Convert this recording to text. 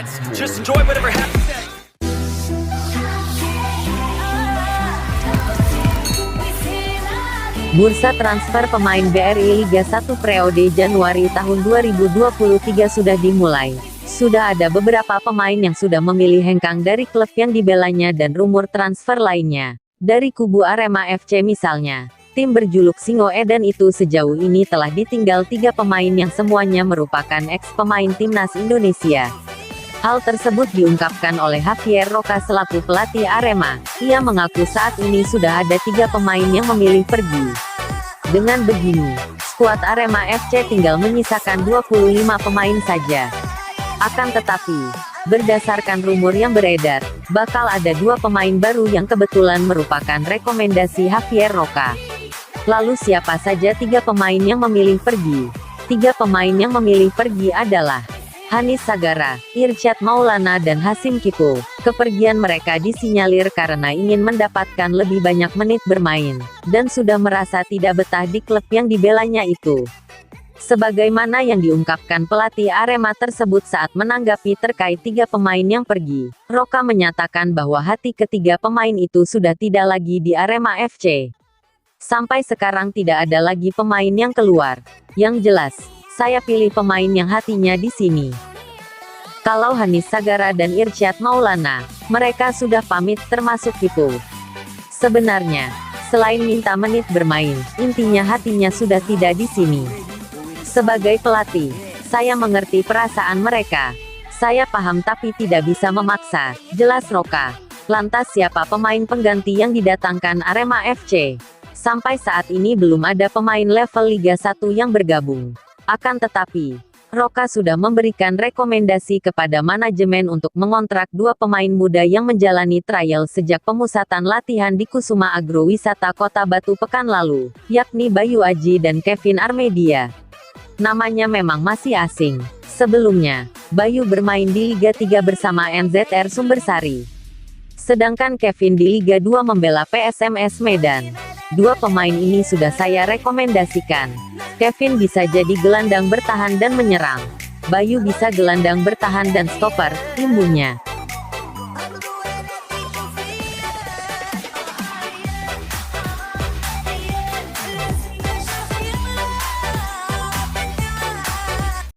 regrets. Just enjoy whatever happens next. Bursa transfer pemain BRI Liga 1 periode Januari tahun 2023 sudah dimulai. Sudah ada beberapa pemain yang sudah memilih hengkang dari klub yang dibelanya dan rumor transfer lainnya. Dari kubu Arema FC misalnya, tim berjuluk Singo Edan itu sejauh ini telah ditinggal 3 pemain yang semuanya merupakan ex-pemain timnas Indonesia. Hal tersebut diungkapkan oleh Javier Roca selaku pelatih Arema. Ia mengaku saat ini sudah ada 3 pemain yang memilih pergi. Dengan begini, skuad Arema FC tinggal menyisakan 25 pemain saja. Akan tetapi, berdasarkan rumor yang beredar, bakal ada 2 pemain baru yang kebetulan merupakan rekomendasi Javier Roca. Lalu siapa saja 3 pemain yang memilih pergi? 3 pemain yang memilih pergi adalah Hanis Sagara, Irsyad Maulana dan Hasim Kipo. Kepergian mereka disinyalir karena ingin mendapatkan lebih banyak menit bermain, dan sudah merasa tidak betah di klub yang dibelanya itu. Sebagaimana yang diungkapkan pelatih Arema tersebut saat menanggapi terkait 3 pemain yang pergi, Roca menyatakan bahwa hati ketiga pemain itu sudah tidak lagi di Arema FC. Sampai sekarang tidak ada lagi pemain yang keluar. Yang jelas, saya pilih pemain yang hatinya di sini. Kalau Hanis Sagara dan Irsyad Maulana, mereka sudah pamit termasuk Kipo. Sebenarnya, selain minta menit bermain, intinya hatinya sudah tidak di sini. Sebagai pelatih, saya mengerti perasaan mereka. Saya paham tapi tidak bisa memaksa, jelas Roca. Lantas siapa pemain pengganti yang didatangkan Arema FC? Sampai saat ini belum ada pemain level Liga 1 yang bergabung. Akan tetapi, Roca sudah memberikan rekomendasi kepada manajemen untuk mengontrak 2 pemain muda yang menjalani trial sejak pemusatan latihan di Kusuma Agrowisata Kota Batu pekan lalu, yakni Bayu Aji dan Kevin Armedia. Namanya memang masih asing. Sebelumnya, Bayu bermain di Liga 3 bersama NZR Sumbersari. Sedangkan Kevin di Liga 2 membela PSMS Medan. 2 pemain ini sudah saya rekomendasikan. Kevin bisa jadi gelandang bertahan dan menyerang. Bayu bisa gelandang bertahan dan stopper, timbulnya.